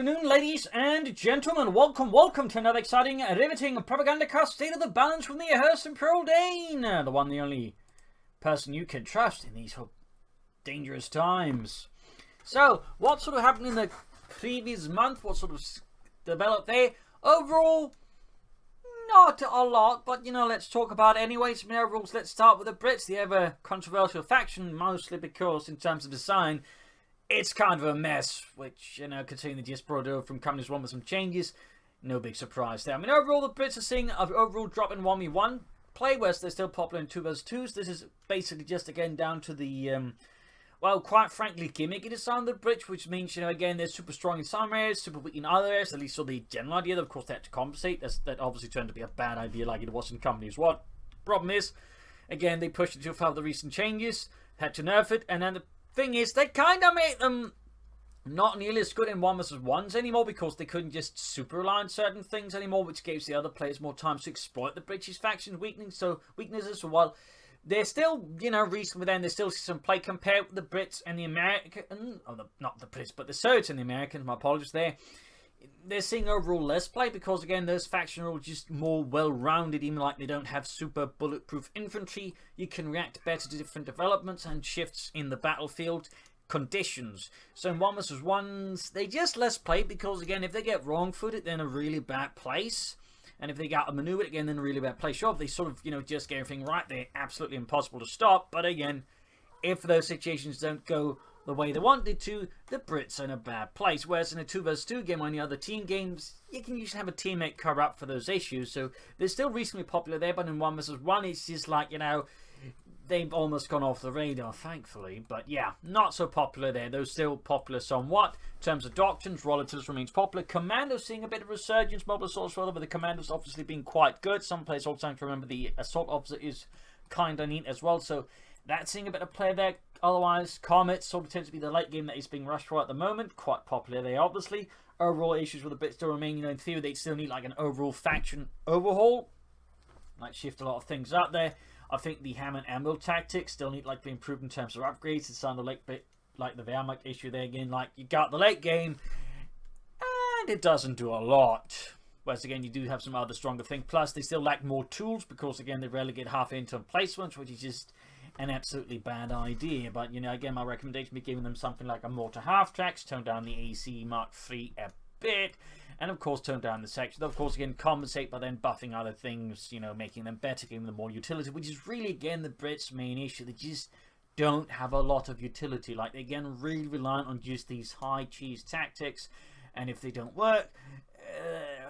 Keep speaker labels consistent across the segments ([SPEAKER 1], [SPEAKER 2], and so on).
[SPEAKER 1] afternoon, ladies and gentlemen. Welcome to another exciting, riveting Propagandacast State of the Balance from the host Imperial Dane, the one, the only person you can trust in these dangerous times. So, what sort of happened in the previous month? What sort of developed there? Overall, not a lot, but let's talk about it anyway. Some overalls. Let's start with the Brits, the ever controversial faction, mostly because in terms of design, it's kind of a mess, which, considering they just brought it over from Companies 1 with some changes, no big surprise there. I mean, overall, the Brits are seeing an overall drop in 1v1 play, whereas they're still popular in 2 vs 2s. This is basically just, again, down to the, well, quite frankly, gimmicky design of the Brits, which means, again, they're super strong in some areas, super weak in other areas, at least so the general idea. Of course, they had to compensate. That obviously turned to be a bad idea like it was in Companies 1. Problem is, again, they pushed it too far with the recent changes, had to nerf it, and then the thing is, they kind of made them not nearly as good in 1 vs 1s anymore because they couldn't just super rely on certain things anymore, which gives the other players more time to exploit the British faction's weaknesses. So while they're still, recently then, there's still some play compared with the Brits and the American, not the Brits, but the Surge and the Americans, my apologies there. They're seeing overall less play because, again, those factions are just more well-rounded, even like they don't have super bulletproof infantry. You can react better to different developments and shifts in the battlefield conditions. So in 1 vs 1s, they just less play because, again, if they get wrong-footed, they're in a really bad place. And if they get outmaneuvered, again, they're in a really bad place. Sure, if they sort of, just get everything right, they're absolutely impossible to stop. But again, if those situations don't go the way they wanted to, the Brits are in a bad place. Whereas in a 2 vs 2 game or any other team games, you can usually have a teammate cover up for those issues. So they're still reasonably popular there, but in 1 vs 1, it's just like, they've almost gone off the radar, thankfully. But yeah, not so popular there. They're still popular somewhat. In terms of doctrines, Relatives remains popular. Commandos seeing a bit of resurgence. Mobile assaults rather, but the Commandos obviously being quite good. Some players also have to remember the Assault Officer is kind of neat as well. So that's seeing a bit of play there. Otherwise, Comets sort of tends to be the late game that is being rushed for at the moment. Quite popular there, obviously. Overall issues with the Brits still remain. In theory, they still need like an overall faction overhaul. Might shift a lot of things up there. I think the Ham and Anvil tactics still need like to be improved in terms of upgrades. It's on the late bit like the Wehrmacht issue there again. Like you got the late game, and it doesn't do a lot. Whereas again, you do have some other stronger things. Plus, they still lack more tools because again, they rarely get half into placements, which is just an absolutely bad idea. But again, my recommendation would be giving them something like a mortar half tracks, tone down the AC Mark III a bit, and of course tone down the section. Of course, again, compensate by then buffing other things, making them better, giving them more utility, which is really again the Brits' main issue. They just don't have a lot of utility. Like they again really reliant on just these high cheese tactics, and if they don't work,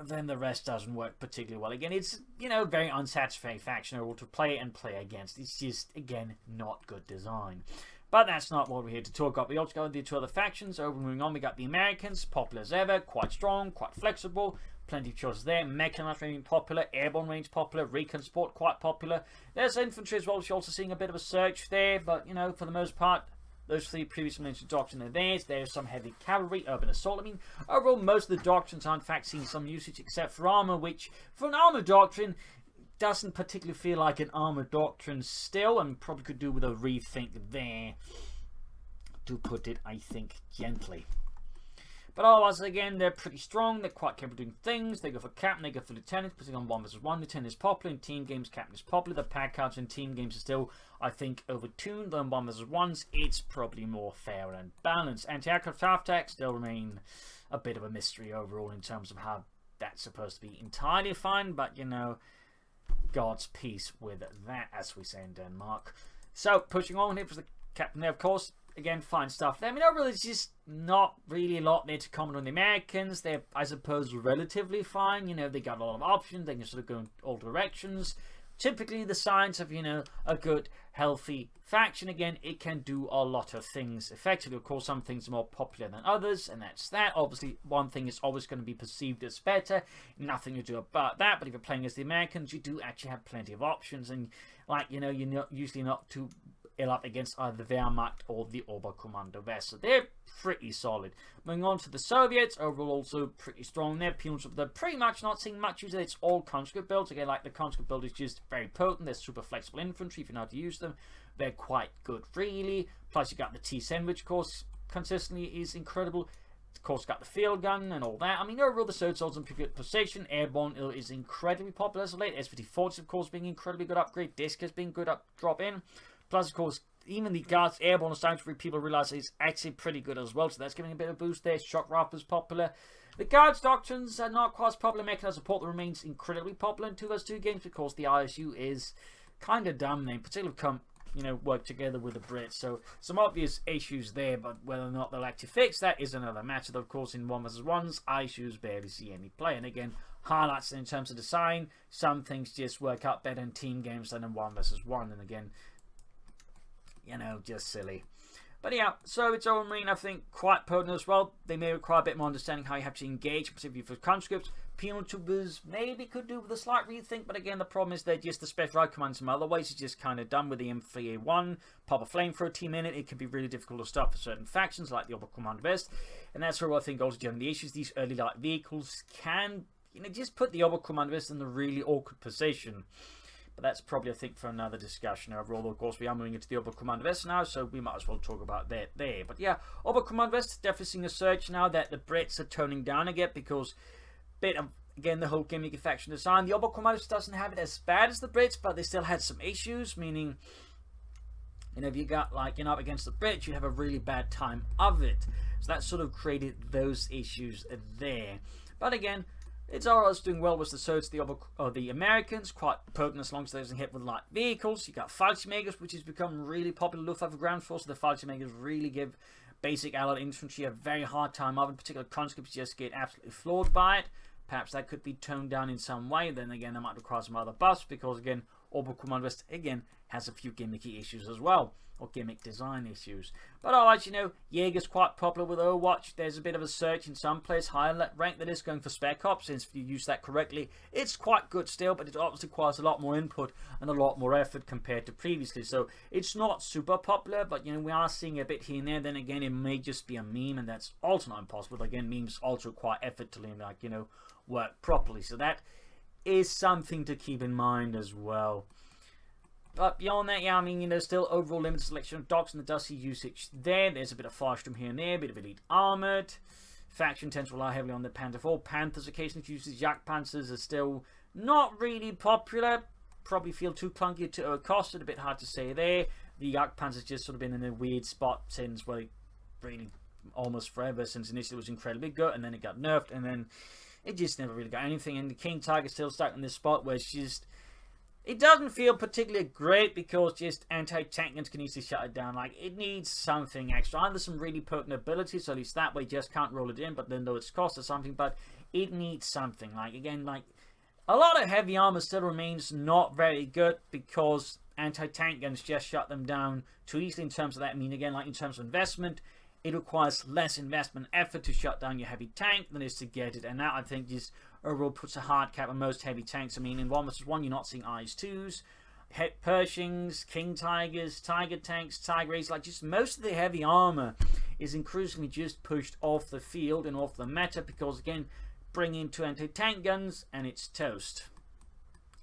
[SPEAKER 1] then the rest doesn't work particularly well. Again, it's very unsatisfying faction overall to play and play against. It's just again not good design. But that's not what we're here to talk about. We also got the 2 other factions. Moving on, we got the Americans, popular as ever, quite strong, quite flexible, plenty of choices there. Mechanized range popular, airborne range popular, recon support quite popular. There's infantry as well, which you're also seeing a bit of a surge there, but for the most part, those 3 previously mentioned doctrines are theirs. There's some heavy cavalry, urban assault. I mean, overall, most of the doctrines are in fact seeing some usage, except for armor, which for an armor doctrine doesn't particularly feel like an armor doctrine still, and probably could do with a rethink there, to put it, I think, gently. But otherwise, again, they're pretty strong. They're quite capable of doing things. They go for captain, they go for lieutenant, particularly on 1 vs 1. Lieutenant is popular in team games, captain is popular. The pad cards in team games are still, I think, overtuned. Though in 1 vs 1s, it's probably more fair and balanced. Anti-aircraft half attacks still remain a bit of a mystery overall in terms of how that's supposed to be entirely fine, but God's peace with that, as we say in Denmark. So, pushing on here for the captain there, of course. Again, fine stuff there. I mean, overall, it's just not really a lot there to comment on the Americans. They're, I suppose, relatively fine. They got a lot of options. They can sort of go in all directions. Typically, the signs of, a good, healthy faction. Again, it can do a lot of things effectively. Of course, some things are more popular than others, and that's that. Obviously, one thing is always going to be perceived as better. Nothing to do about that. But if you're playing as the Americans, you do actually have plenty of options. And, you're usually not too ill up against either the Wehrmacht or the Oberkommando West. So they're pretty solid. Moving on to the Soviets, overall also pretty strong there. They're pretty much not seeing much use. It's all conscript builds. Again, like the conscript build is just very potent. They're super flexible infantry if you know how to use them. They're quite good, really. Plus, you got the T-10, which, of course, consistently is incredible. Of course, got the field gun and all that. I mean, overall, the sword's also in pretty good position. Airborne is incredibly popular as of late. S5040, of course, being an incredibly good upgrade. Disc has been good drop in. Plus, of course, even the guards airborne is starting to people realize it's actually pretty good as well. So that's giving a bit of a boost there. Shock Rifle is popular. The guards doctrines are not quite as popular. Mechanized support that remains incredibly popular in 2vs2 games because the ISU is kind of dominating, particularly come work together with the Brits. So some obvious issues there, but whether or not they'll actually fix that is another matter. Though, of course, in 1vs1s, ISUs barely see any play. And again, highlights in terms of design, some things just work out better in team games than in 1vs1. And again, just silly. But yeah, so it's all I think, quite potent as well. They may require a bit more understanding how you have to engage, particularly for conscripts. Penal tubers maybe could do with a slight rethink, but again, the problem is they're just the special ride commands some other ways. It's just kind of done with the M3A1. Pop a flamethrower team in it. It can be really difficult to stop for certain factions, like the Oberkommando West. And that's where I think also generally the issues. These early light vehicles can, just put the Oberkommando West in a really awkward position. But that's probably, I think, for another discussion overall. Of course, we are moving into the Oberkommando West now, so we might as well talk about that there. But yeah, Oberkommando West definitely seeing a surge now that the Brits are toning down again because bit of, again, the whole gimmicky faction design. The Oberkommando West doesn't have it as bad as the Brits, but they still had some issues, meaning, if you got, up against the Brits, you'd have a really bad time of it. So that sort of created those issues there. But again, it's alright doing well with the surge of the Americans, quite potent as long as they doesn't hit with light vehicles. You got Fallschirmjägers, which has become really popular Luftwaffe ground force. The Fallschirmjägers really give basic allied infantry a very hard time of, in particular conscripts just get absolutely floored by it. Perhaps that could be toned down in some way. Then again, that might require some other buffs because again, Oberkommando West again has a few gimmicky issues as well, or gimmick design issues. But otherwise, Jaeger's quite popular with Overwatch. There's a bit of a search in some players higher rank that is going for Spec Ops, since if you use that correctly, it's quite good still, but it obviously requires a lot more input and a lot more effort compared to previously. So it's not super popular, but we are seeing a bit here and there. Then again, it may just be a meme, and that's also not impossible. Again, memes also require effort to work properly. So that is something to keep in mind as well. But beyond that, yeah, there's still overall limited selection of dogs and the Dusty usage there. There's a bit of Farstrom here and there, a bit of Elite Armored. Faction tends to rely heavily on the Panther 4. Panthers occasionally uses Jagdpanzers are still not really popular. Probably feel too clunky to cost it, a bit hard to say there. The Jagdpanzer's just sort of been in a weird spot since, well, really almost forever, since initially it was incredibly good, and then it got nerfed, and then it just never really got anything. And the King Tiger's still stuck in this spot where it's just, it doesn't feel particularly great because just anti-tank guns can easily shut it down. It needs something extra. Either some really potent abilities, so at least that way you just can't roll it in, but then though it's cost or something, but it needs something. Again, a lot of heavy armor still remains not very good because anti-tank guns just shut them down too easily in terms of that. Again, in terms of investment, it requires less investment effort to shut down your heavy tank than it is to get it, and that I think just overall puts a hard cap on most heavy tanks. In 1vs1 you're not seeing IS-2s, Pershings, King Tigers, Tiger tanks, Tiger A's. Just most of the heavy armor is increasingly just pushed off the field and off the meta because again, bring in 2 anti-tank guns and it's toast.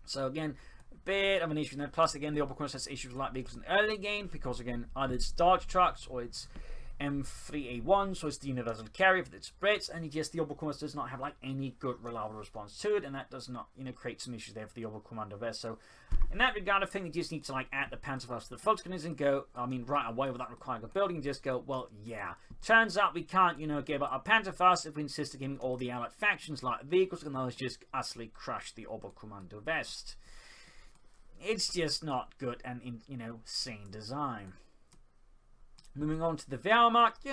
[SPEAKER 1] So again, a bit of an issue there. Plus again, the Oberkommando has issues with light vehicles in the early game because again, either it's Dodge trucks or it's M3A1, so it's the universal carrier for its Brits, and the Oberkommando does not have any good reliable response to it, and that does not create some issues there for the Oberkommando West. So in that regard, I think you just need to add the Panzerfaust to the Volkskanisen and go, right away without requiring a building, just go, well, yeah, turns out we can't give up our Panzerfaust if we insist on giving all the allied factions light vehicles, and those just utterly crush the Oberkommando West. It's just not good and sane design. Moving on to the Wehrmacht,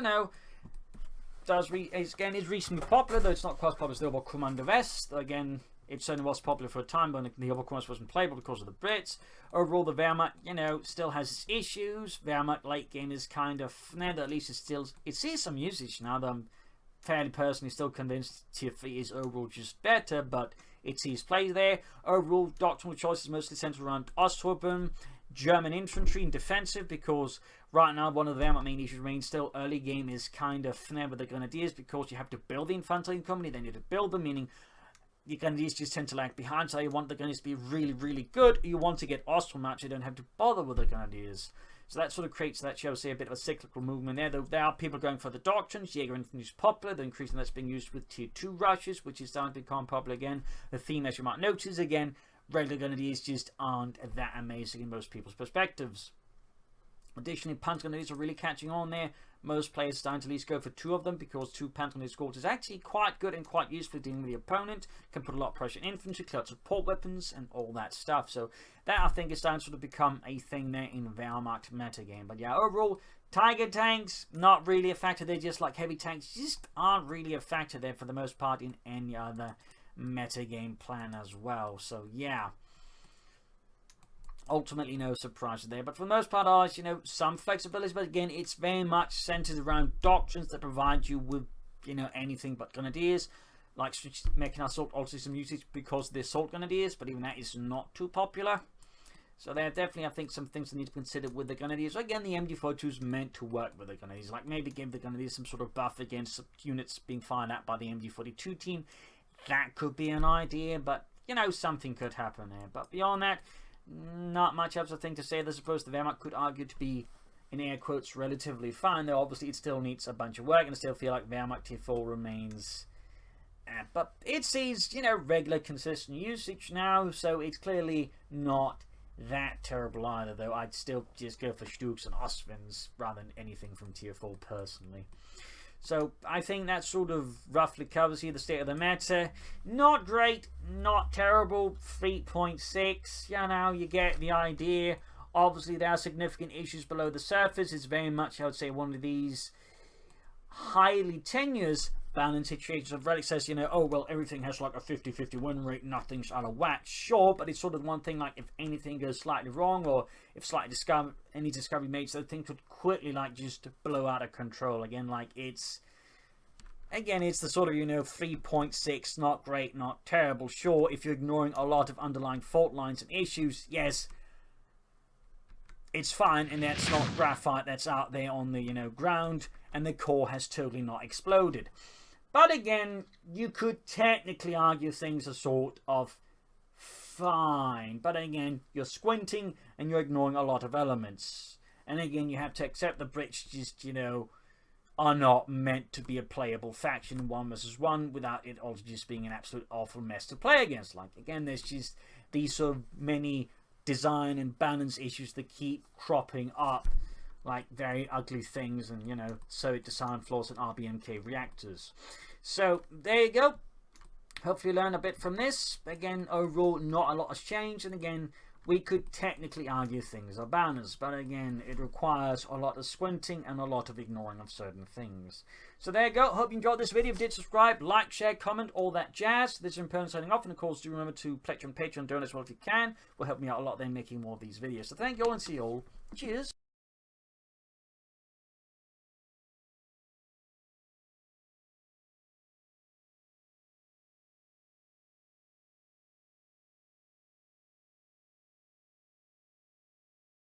[SPEAKER 1] is reasonably popular, though it's not quite as popular as the Oberkommando West. Again, it certainly was popular for a time, but the Oberkommando wasn't playable because of the Brits. Overall, the Wehrmacht, still has its issues. Wehrmacht late game is kind of, at least it sees some usage now, though I'm fairly personally still convinced Tier 3 is overall just better, but it sees play there. Overall, doctrinal choice is mostly centered around Osttruppen, German infantry and defensive, because right now one of the Wehrmacht main issues remains still early game is kind of with the Grenadiers, because you have to build the infantry company, then you have to build them, meaning the Grenadiers just tend to lag behind. So you want the Grenadiers to be really, really good. You want to get Austrian match, you don't have to bother with the Grenadiers. So that sort of creates that, shall we say, a bit of a cyclical movement there. Though there are people going for the doctrines. Jaeger infantry is popular. The increasing that's being used with tier 2 rushes, which is starting to become popular again. The theme, as you might notice, again, regular grenadiers just aren't that amazing in most people's perspectives. Additionally, panzer grenadiers are really catching on there. Most players are starting to at least go for 2 of them, because 2 panzer grenadier squads is actually quite good and quite useful dealing with the opponent. Can put a lot of pressure on infantry, clear out support weapons, and all that stuff. So that, I think, is starting to sort of become a thing there in Wehrmacht metagame. But yeah, overall, Tiger tanks, not really a factor. They're just like heavy tanks, just aren't really a factor there for the most part in any other metagame plan as well. So yeah, ultimately no surprises there, but for the most part, some flexibility, but again, it's very much centered around doctrines that provide you with, anything but grenadiers, like making assault also some usage because the assault grenadiers, but even that is not too popular. So there are definitely, I think, some things that need to be considered with the grenadiers. Again, the MG42 is meant to work with the grenadiers, like maybe give the grenadiers some sort of buff against units being fired at by the MG42 team. That could be an idea, but something could happen there. But beyond that, not much else I think to say. I suppose the Wehrmacht could argue to be, in air quotes, relatively fine, though obviously it still needs a bunch of work, and I still feel like Wehrmacht tier 4 remains. But it sees, regular consistent usage now, so it's clearly not that terrible either, though I'd still just go for Stuks and Ostwinds rather than anything from tier 4 personally. So I think that sort of roughly covers here the state of the meta. Not great, not terrible, 3.6, you get the idea. Obviously there are significant issues below the surface. It's very much, I would say, one of these highly tenuous balance situations of Relic says, oh well, everything has like a 50-50 win rate, nothing's out of whack. Sure, but it's sort of one thing, like if anything goes slightly wrong, or if any discovery made, so things could quickly just blow out of control. Again, it's the sort of 3.6, not great, not terrible. Sure, if you're ignoring a lot of underlying fault lines and issues, yes, it's fine, and that's not graphite that's out there on the ground, and the core has totally not exploded. But again, you could technically argue things are sort of fine. But again, you're squinting and you're ignoring a lot of elements. And again, you have to accept the Brits just, are not meant to be a playable faction 1 versus 1 without it also just being an absolute awful mess to play against. Like, again, there's just these sort of many design and balance issues that keep cropping up, like very ugly things, and so design flaws in RBMK reactors. So there you go. Hopefully you learn a bit from this. Again, overall not a lot has changed, and again, we could technically argue things are balanced, but again, it requires a lot of squinting and a lot of ignoring of certain things. So there you go. Hope you enjoyed this video. If you did, subscribe, like, share, comment, all that jazz. This is Imperial signing off, and of course do remember to pledge on Patreon, donate as well if you can. Will help me out a lot then making more of these videos. So thank you all, and see you all. Cheers.